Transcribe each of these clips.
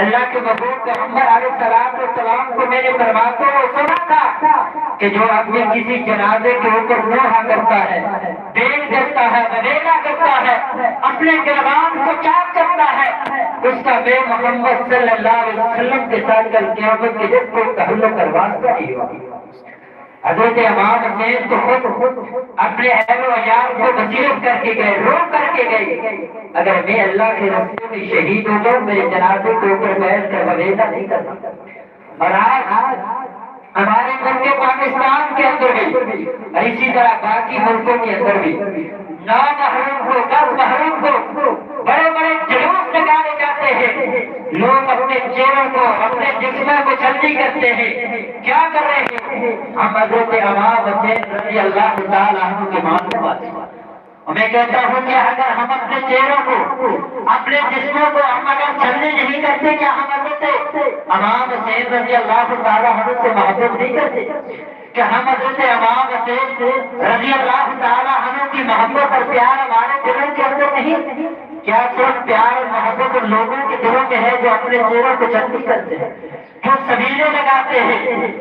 اللہ کے محبوب پیغمبر علیہ السلام کو میں نے فرماتے ہوئے سنا تھا کہ جو اپنے کسی جنازے کے اوپر نوحہ کرتا ہے، دیر کرتا ہے، ودیعہ کرتا ہے، اپنے گربان کو چاک کرتا ہے، اس کا بے محمد صلی اللہ علیہ وسلم کے ساتھ کل قیامت کے دن کوئی تعلق اور واسطہ نہیں ہوگا۔ حضرت امام حسین تو خود اپنے اہل و عیال کو وصیت کر کے گئے، رو کر کے گئے، اگر میں اللہ کے رسول میں شہید ہو جاؤں میرے جنازے کے اوپر بیٹھ کر ودیعہ نہیں کر سکتا۔ اور آج ہمارے ملک پاکستان کے اندر بھی اور اسی طرح باقی ملکوں کے اندر بھی نامحروم کو، دس محروم کو بڑے بڑے جلوس نکالے جاتے ہیں، لوگ اپنے چہروں کو، اپنے جسموں کو جلدی کرتے ہیں۔ کیا کر رہے ہیں؟ ہم حضرت امام حسین رضی اللہ تعالیٰ عنہ کے معصوم ہیں۔ میں کہتا ہوں کہ اگر ہم اپنے چہروں کو، اپنے جسموں کو ہم اگر جلدی نہیں کرتے، کیا ہم حضرت امام حسین رضی اللہ تعالیٰ عنہ سے محبت نہیں کرتے؟ کہ ہم حضرت امام حسین رضی اللہ تعالیٰ عنہ کی محبت اور پیار ہمارے دلوں کے اندر نہیں؟ کیا صرف پیار اور محبت ان لوگوں کے دلوں میں ہے جو اپنے چہروں کو جلدی کرتے ہیں، جو سبیلے لگاتے ہیں،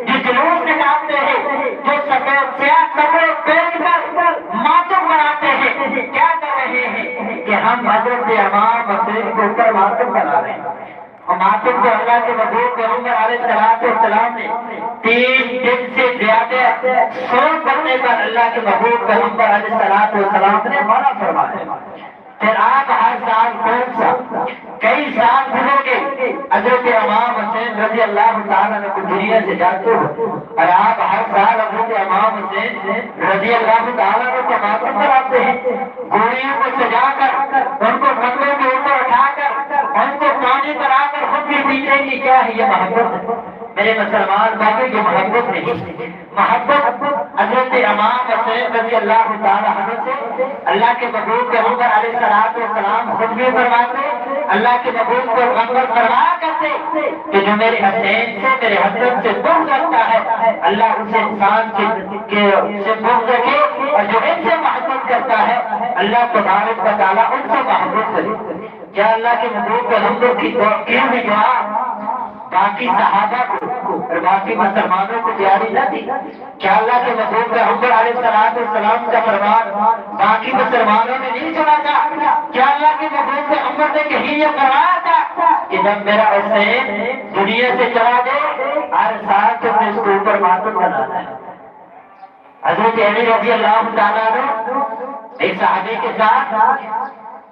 جو جلوس نکالتے ہیں، جو سفید سیاہ کپڑے پہن کر ماتم بناتے ہیں؟ کیا کر رہے ہیں کہ ہم حضرت امام حسین کے اوپر ماتم بنا رہے ہیں۔ اور ماتم کو اللہ کے محبوب پیغمبر علیہ السلام نے 3 دن سے زیادہ سوگ کرنے پر اللہ کے محبوب پیغمبر علیہ السلام نے منع فرمایا۔ پھر آپ ہر سال کون سا کئی سال گزر گئے، حضرت امام حسین رضی اللہ تعالیٰ عنہ کو دنیا سے جاتے ہو، اور آپ ہر سال حضرت امام حسین رضی اللہ تعالیٰ عنہ کو ماتم کراتے ہیں، گوڑیوں کو سجا کر، ان کو کندھوں کے اوپر اٹھا کر، ان کو پانی پلا کر خود بھی پیتے کی کیا ہے یہ محبت؟ میرے مسلمان بھائیو، یہ محبت نہیں، محبت حضرت امام حسین رضی اللہ تعالیٰ عنہ سے اللہ کے محبوب پیغمبر علیہ السلام خود بھی فرماتے، اللہ کے محبوب کو پیغمبر فرمایا کرتے کہ جو میرے حسین سے، میرے حسن سے بغض رکھتا ہے، اللہ اسے انسان سے بغض رکھے، اور جو ان سے محبت کرتا ہے اللہ تبارک و تعالیٰ ان سے محبت کرے۔ کیا اللہ کے محبوب پیغمبر کی ہوئی دعا باقی صحابہ کو اور باقی مسلمانوں کو جاری نہ تھی؟ کیا اللہ کے محبوب پیغمبر علیہ السلام کا فرمان باقی مسلمانوں نے نہیں سنا تھا؟ کیا اللہ کے محبوب پیغمبر نے کہیں یہ فرمایا تھا کہ جب میرا حسین دنیا سے چلا گئے ہر سال تم نے اس کے اوپر ماتم بنانا ہے؟ حضرت علی رضی اللہ تعالیٰ عنہ ایک صحابی کے ساتھ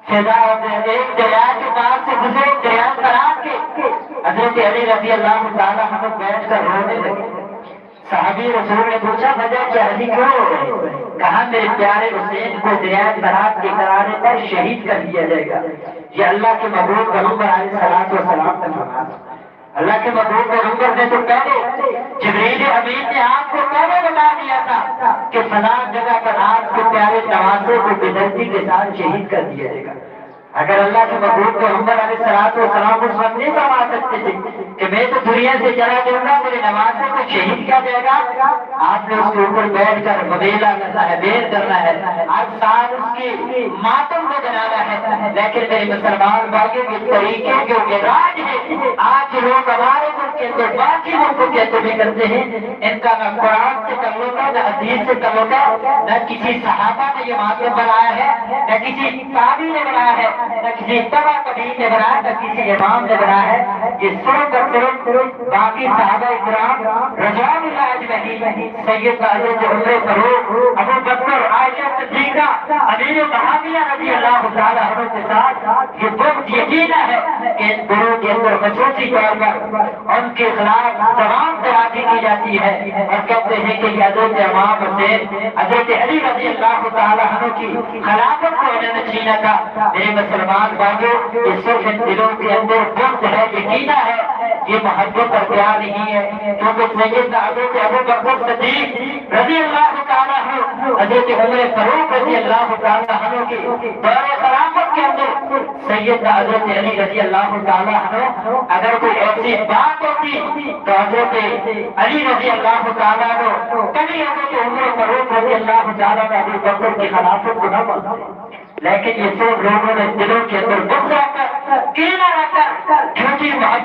ایک دریا کے پاس سے گزرے، دریا فرات کے، حضرت علی رضی اللہ تعالیٰ عنہ بیٹھ کر رونے لگے۔ صحابی رسول نے پوچھا وجہ کیا ہے، کیوں رو رہے؟ کہا میرے پیارے حسین کو دریا فرات کے کنارے پر شہید کر دیا جائے گا۔ یہ اللہ کے محبوب پیغمبر علیہ السلام نے فرمایا۔ اللہ کے محبوب پیغمبر نے تو پہلے جبریل امین نے آپ کو پہلے بتا دیا تھا کہ فلاں جگہ پر آپ کے پیارے نواسے کو بےدردی کے ساتھ شہید کر دیا جائے گا۔ اگر اللہ کے محبوب پیغمبر علیہ السلام اس وقت نہیں فرما سکتے تھے کہ میں تو دنیا سے چلا جاؤں گا، میرے نواسے کو شہید کیا جائے گا، آپ نے اس کے اوپر بیٹھ کر مبیلا کرنا ہے، بیر کرنا ہے، ہر سال اس کی ماتم کو بنانا ہے۔ لیکن میرے مسلمان بھائیوں کے طریقے جو راج ہے آج لوگ ہمارے ملک کے اندر باقی ملکوں کے اندر بھی کرتے ہیں، ان کا نہ قرآن سے تعلق ہے، نہ حدیث سے تعلق ہے، نہ کسی صحابہ نے یہ ماتم بنایا ہے، نہ کسی تابعی نے بنایا ہے، نہ کسی تبع تابعین نے بنایا، نہ کسی امام نے بنایا ہے۔ یہ صرف اور صرف باقی صحابہ کرام رضوان اللہ اجمعین، سید حضرت عمر فاروق، ابو بکر، عائشہ صدیقہ، امیر معاویہ رضی اللہ تعالیٰ عنہ کے ساتھ یہ بہت یقینا ہے کہ ان گروہ کے اندر خصوصی طور پر ان کے خلاف تمام ترافی کی جاتی ہے، اور کہتے ہیں کہ یہ حضرت امام حسین حضرت علی رضی اللہ تعالیٰ عنہ کی خلافت کو انہوں نے چھینا تھا۔ میرے مسلمان بھائیوں، اس صرف ان دلوں کے اندر بغض ہے، یقینا ہے، یہ محبت اور پیار نہیں ہے، کیونکہ سیدنا حضرت ابو بکر صدیق رضی اللہ تعالیٰ عنہ، حضرت عمر فاروق رضی اللہ تعالیٰ عنہ کی دور خلافت کے اندر سیدنا حضرت علی رضی اللہ تعالیٰ عنہ اگر کوئی ایسی بات ہوتی تو حضرت علی رضی اللہ تعالیٰ عنہ کبھی حضرت عمر فاروق رضی اللہ تعالیٰ عنہ ابو بکر کی خلافت کو نہ مانتے، لیکن یہ سب لوگوں نے دلوں کے اندر بغض رکھ کر، کینہ رکھ کر، جھوٹی محبت